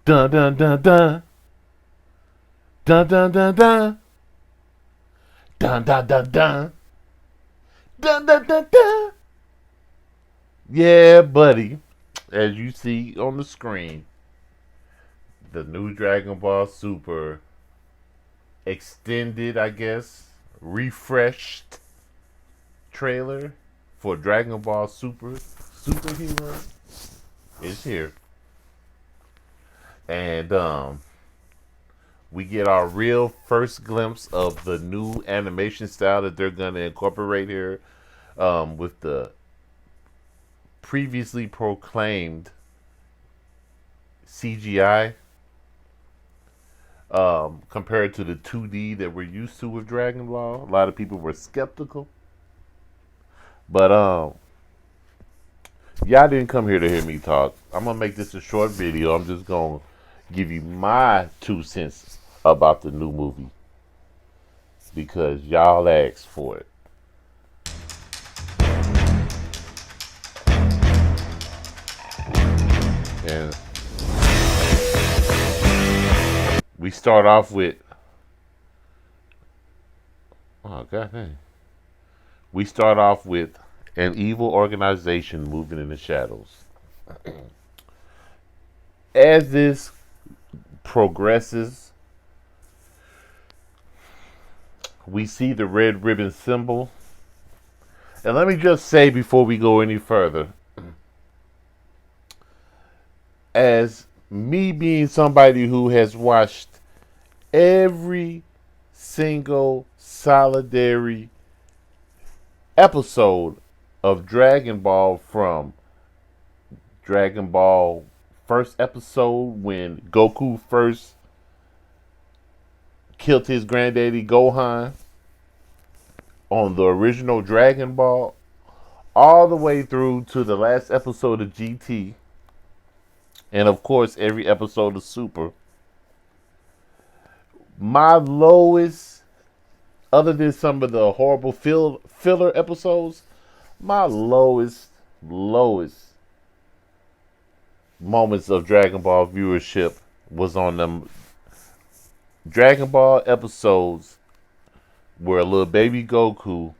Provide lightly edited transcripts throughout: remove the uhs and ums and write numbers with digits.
Dun dun dun dun. Dun dun dun dun. Dun dun dun dun. Dun dun dun dun. Yeah, buddy. As you see on the screen, the new Dragon Ball Super extended, I guess, refreshed trailer for Dragon Ball Superhero is here. And we get our real first glimpse of the new animation style that they're gonna incorporate here, with the previously proclaimed CGI, compared to the 2D that we're used to with Dragon Ball. A lot of people were skeptical, but y'all didn't come here to hear me talk. I'm gonna make this a short video. I'm just gonna give you my 2 cents about the new movie because y'all asked for it. And we start off with, oh god dang. We start off with an evil organization moving in the shadows. As this progresses, we see the red ribbon symbol. And let me just say before we go any further, as me being somebody who has watched every single solitary episode of Dragon Ball, from Dragon Ball first episode when Goku first killed his granddaddy Gohan on the original Dragon Ball, all the way through to the last episode of GT, and of course every episode of Super. My lowest, other than some of the horrible filler episodes, my lowest moments of Dragon Ball viewership was on them Dragon Ball episodes where little baby Goku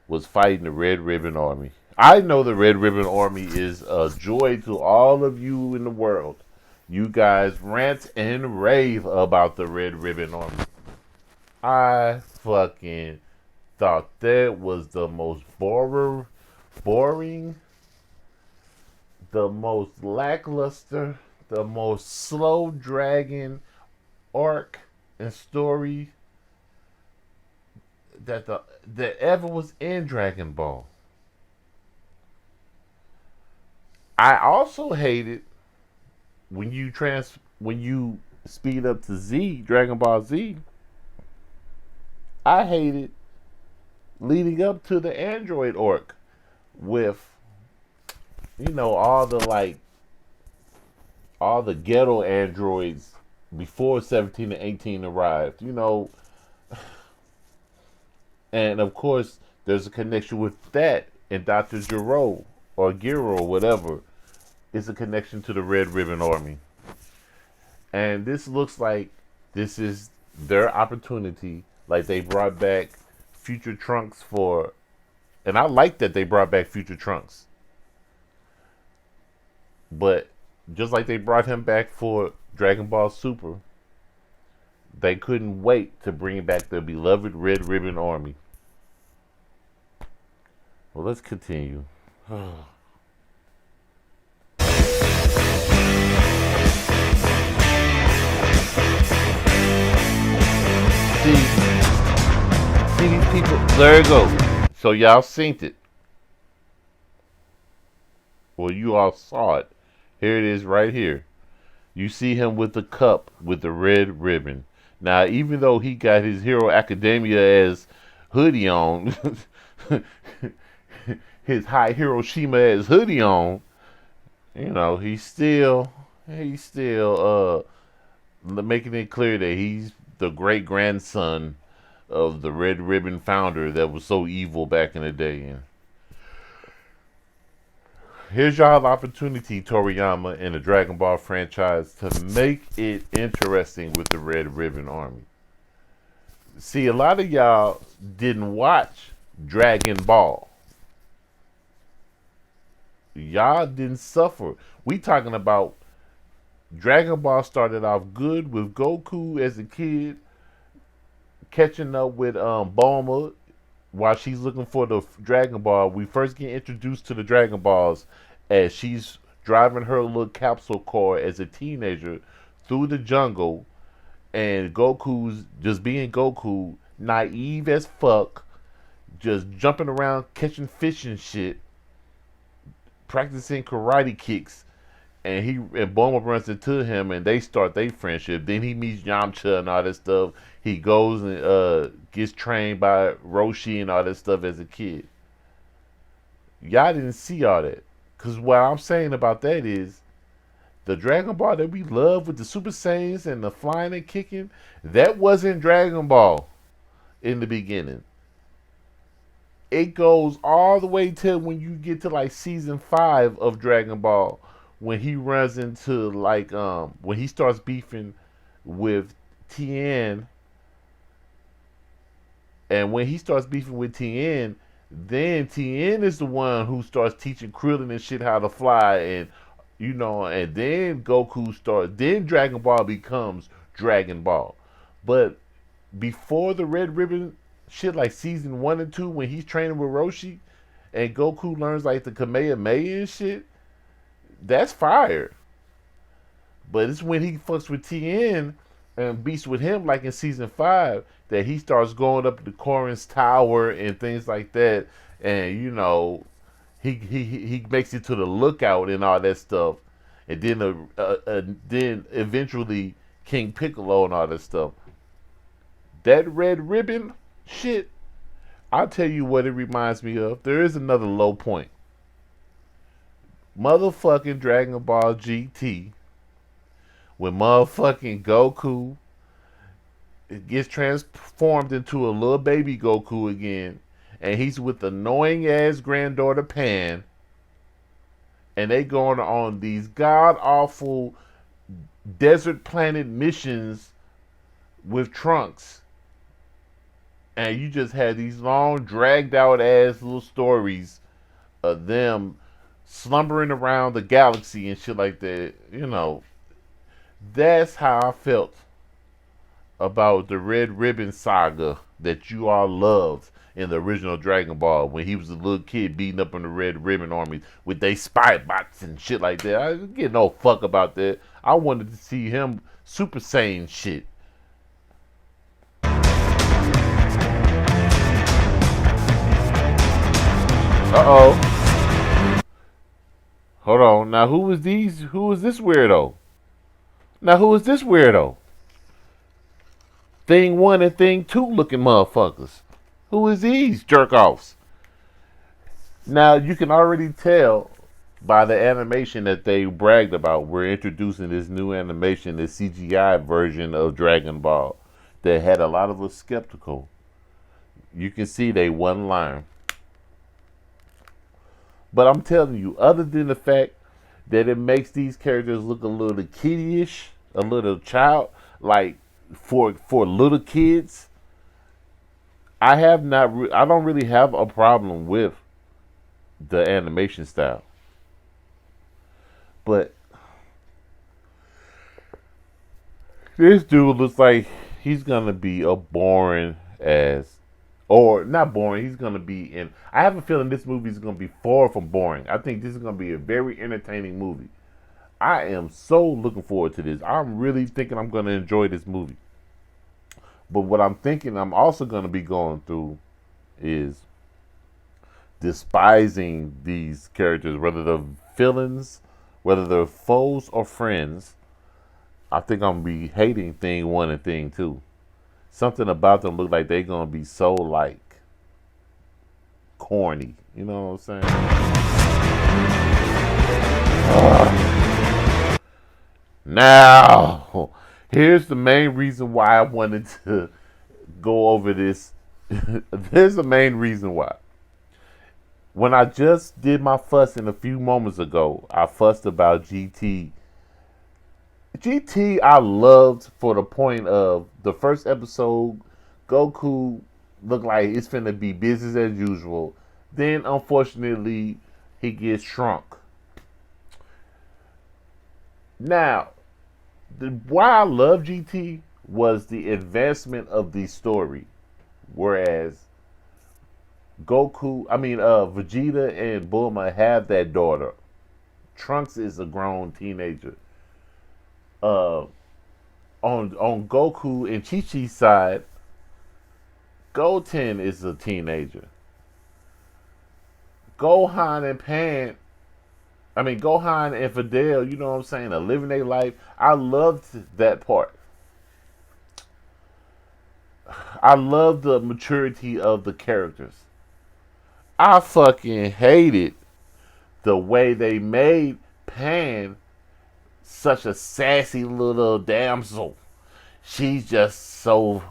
was fighting the Red Ribbon Army. I know the Red Ribbon Army is a joy to all of you in the world. You guys rant and rave about the Red Ribbon Army. I fucking thought that was the most boring, the most lackluster, the most slow dragging arc and story that ever was in Dragon Ball. I also hated when you speed up to Z, Dragon Ball Z. I hated leading up to the Android arc with, all the ghetto androids before 17 and 18 arrived, and of course there's a connection with that, and Dr. Gero or Gero or whatever is a connection to the Red Ribbon Army. And this looks like this is their opportunity. Like they brought back Future Trunks and I like that they brought back Future Trunks. But just like they brought him back for Dragon Ball Super, they couldn't wait to bring back their beloved Red Ribbon Army. Well, let's continue. See these people? There you go. So y'all synced it. Well, you all saw it. Here it is right here. You see him with the cup with the red ribbon. Now, even though he got his Hero Academia as hoodie on, his High Hiroshima as hoodie on, he's still making it clear that he's the great grandson of the Red Ribbon founder that was so evil back in the day. Here's y'all opportunity, Toriyama and the Dragon Ball franchise, to make it interesting with the Red Ribbon Army. See, a lot of y'all didn't watch Dragon Ball. Y'all didn't suffer. We talking about Dragon Ball started off good with Goku as a kid catching up with Bulma while she's looking for the Dragon Ball. We first get introduced to the Dragon Balls as she's driving her little capsule car as a teenager through the jungle, and Goku's just being Goku, naive as fuck, just jumping around catching fish and shit, practicing karate kicks, and Bulma runs into him and they start their friendship. Then he meets Yamcha and all that stuff. He goes and gets trained by Roshi and all that stuff as a kid. Y'all didn't see all that. Cause what I'm saying about that is the Dragon Ball that we love with the Super Saiyans and the flying and kicking, that wasn't Dragon Ball in the beginning. It goes all the way till when you get to like season 5 of Dragon Ball, when he runs into like when he starts beefing with Tien, and when he starts beefing with Tien, then Tien is the one who starts teaching Krillin and shit how to fly, and and then Goku starts. Then Dragon Ball becomes Dragon Ball, but before the Red Ribbon shit, like season 1 and 2, when he's training with Roshi, and Goku learns like the Kamehameha and shit, that's fire. But it's when he fucks with Tien and beats with him, like in season 5, that he starts going up the Korin's tower and things like that, and he makes it to the lookout and all that stuff, and then eventually King Piccolo and all that stuff. That Red Ribbon shit, I'll tell you what it reminds me of. There is another low point. Motherfucking Dragon Ball GT, when motherfucking Goku gets transformed into a little baby Goku again, and he's with annoying ass granddaughter Pan, and they going on these god awful desert planet missions with Trunks, and you just had these long dragged out ass little stories of them slumbering around the galaxy and shit like that. That's how I felt about the Red Ribbon saga that you all loved in the original Dragon Ball, when he was a little kid beating up on the Red Ribbon army with they spy bots and shit like that. I didn't give no fuck about that. I wanted to see him Super Saiyan shit. Uh-oh. Hold on. Now who was this weirdo? Now who is this weirdo? Thing 1 and Thing 2 looking motherfuckers. Who is these jerk offs? Now you can already tell by the animation that they bragged about. We're introducing this new animation, this CGI version of Dragon Ball that had a lot of us skeptical. You can see they one line. But I'm telling you, other than the fact that it makes these characters look a little kiddie-ish, a little child, like for little kids, I don't really have a problem with the animation style. But this dude looks like he's gonna be a boring ass, or not boring. He's gonna be in. I have a feeling this movie is gonna be far from boring. I think this is gonna be a very entertaining movie. I am so looking forward to this. I'm really thinking I'm gonna enjoy this movie. But what I'm thinking I'm also gonna be going through is despising these characters, whether they're villains, whether they're foes or friends. I think I'm gonna be hating Thing 1 and Thing 2. Something about them look like they're gonna be so like corny. You know what I'm saying? Now, here's the main reason why I wanted to go over this. There's the main reason why. When I just did my fussing a few moments ago, I fussed about GT. GT I loved for the point of the first episode, Goku looked like it's finna be business as usual. Then unfortunately he gets shrunk. Now, why I love GT was the advancement of the story. Whereas Vegeta and Bulma have that daughter. Trunks is a grown teenager. Uh, on Goku and Chi Chi's side, Goten is a teenager. Gohan and Pan, Gohan and Fidel, you know what I'm saying, are living their life. I loved that part. I love the maturity of the characters. I fucking hated the way they made Pan such a sassy little damsel. She's just so,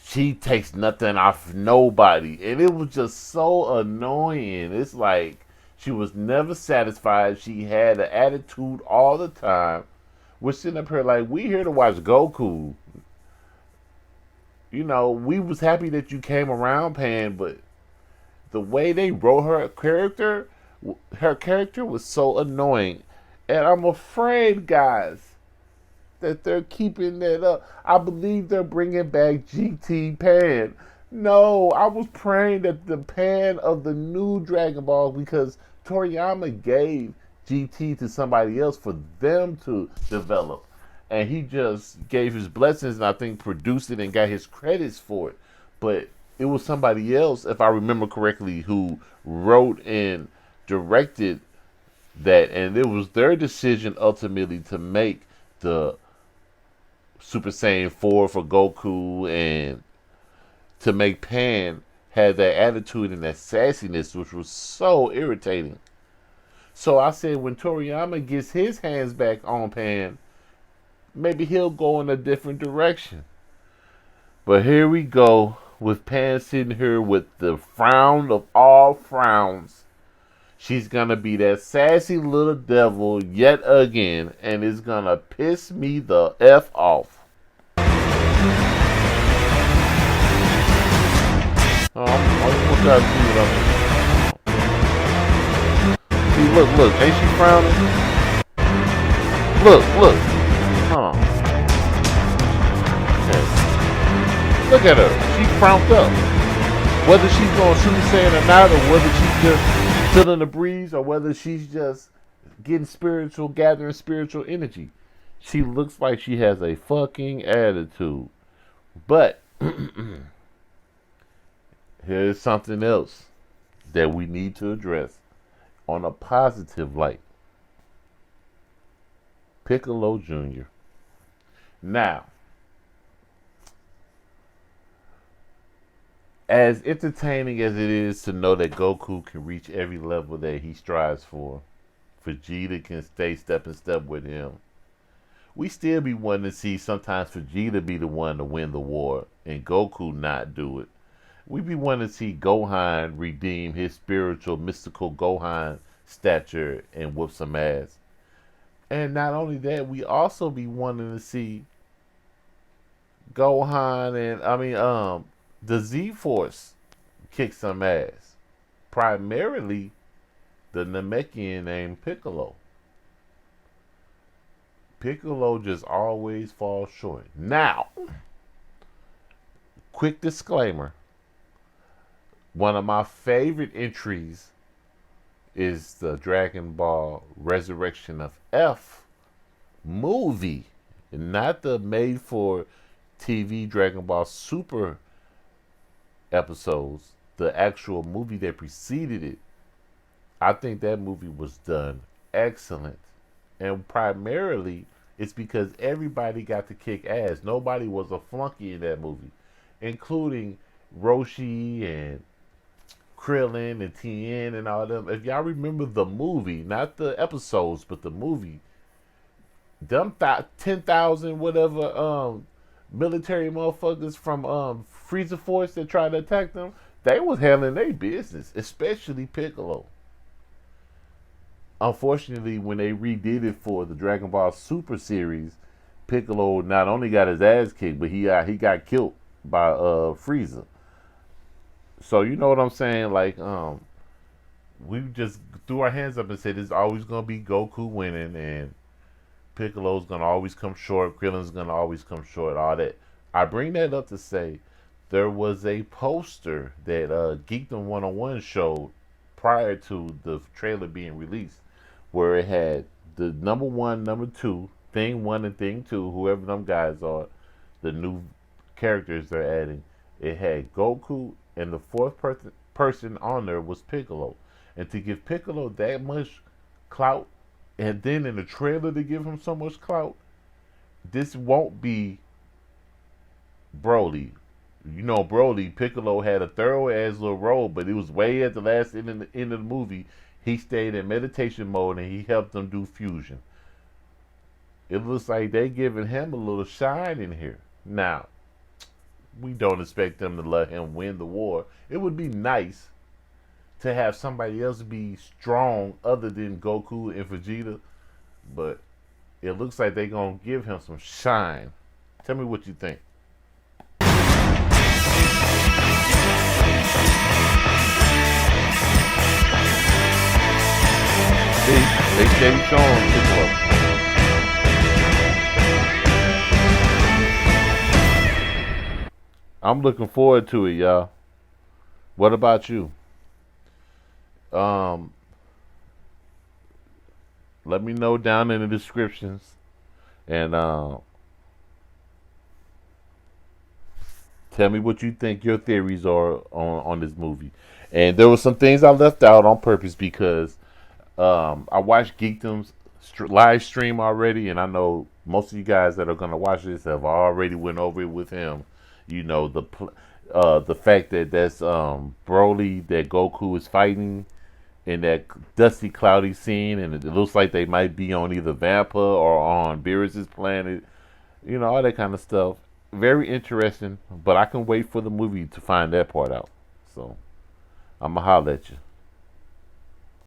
she takes nothing off nobody. And it was just so annoying. It's like she was never satisfied. She had an attitude all the time. We're sitting up here like, we here to watch Goku. You know, we was happy that you came around, Pan, but the way they wrote her character was so annoying. And I'm afraid, guys, that they're keeping that up. I believe they're bringing back GT Pan. No, I was praying that the Pan of the new Dragon Ball, because Toriyama gave GT to somebody else for them to develop. And he just gave his blessings and I think produced it and got his credits for it. But it was somebody else, if I remember correctly, who wrote and directed that. And it was their decision ultimately to make the Super Saiyan 4 for Goku and to make Pan have that attitude and that sassiness, which was so irritating. So I said when Toriyama gets his hands back on Pan, maybe he'll go in a different direction. But here we go with Pan sitting here with the frown of all frowns. She's gonna be that sassy little devil yet again, and it's gonna piss me the F off. I just want y'all to see what I'm doing. See, look, ain't she frowning? Look. Huh. Okay. Look at her. She frowned up. Whether she's going Super Saiyan or not, or whether she's just feeling the breeze, or whether she's just getting spiritual, gathering spiritual energy. She looks like she has a fucking attitude. But here's something else that we need to address on a positive light. Piccolo Jr. Now, as entertaining as it is to know that Goku can reach every level that he strives for, Vegeta can stay step in step with him, we still be wanting to see sometimes Vegeta be the one to win the war and Goku not do it. We be wanting to see Gohan redeem his spiritual, mystical Gohan stature and whoop some ass. And not only that, we also be wanting to see Gohan and the Z Force kick some ass. Primarily the Namekian named Piccolo. Piccolo just always falls short. Now, quick disclaimer. One of my favorite entries is the Dragon Ball Resurrection of F movie. Not the made for TV Dragon Ball Super episodes. The actual movie that preceded it. I think that movie was done excellent. And primarily, it's because everybody got to kick ass. Nobody was a flunky in that movie, including Roshi and Krillin and Tien and all them. If y'all remember the movie, not the episodes, but the movie, them 10,000 whatever military motherfuckers from Frieza Force that tried to attack them, they was handling their business, especially Piccolo. Unfortunately, when they redid it for the Dragon Ball Super series, Piccolo not only got his ass kicked, but he got killed by Frieza. So you know what I'm saying? Like, we just threw our hands up and said it's always gonna be Goku winning, and Piccolo's gonna always come short. Krillin's gonna always come short. All that. I bring that up to say there was a poster that Geekdom 101 showed prior to the trailer being released, where it had the number one, number two, thing one and thing two, whoever them guys are, the new characters they're adding. It had Goku, and the fourth person on there was Piccolo. And to give Piccolo that much clout, and then in the trailer to give him so much clout, this won't be Broly. You know, Broly, Piccolo had a thorough ass little role, but it was way at the last end of the movie. He stayed in meditation mode and he helped them do fusion. It looks like they giving him a little shine in here. Now, we don't expect them to let him win the war. It would be nice to have somebody else be strong other than Goku and Vegeta, but it looks like they're gonna give him some shine. Tell me what you think. They steady showing Piccolo. I'm looking forward to it, y'all. What about you? Um, Let me know down in the descriptions, and tell me what you think your theories are on this movie. And there were some things I left out on purpose because I watched Geekdom's live stream already, and I know most of you guys that are gonna watch this have already went over it with him. You know the fact that that's Broly that Goku is fighting in that dusty, cloudy scene, and it looks like they might be on either Vampa or on Beerus's planet. You know all that kind of stuff. Very interesting, but I can wait for the movie to find that part out. So I'm gonna holler at you.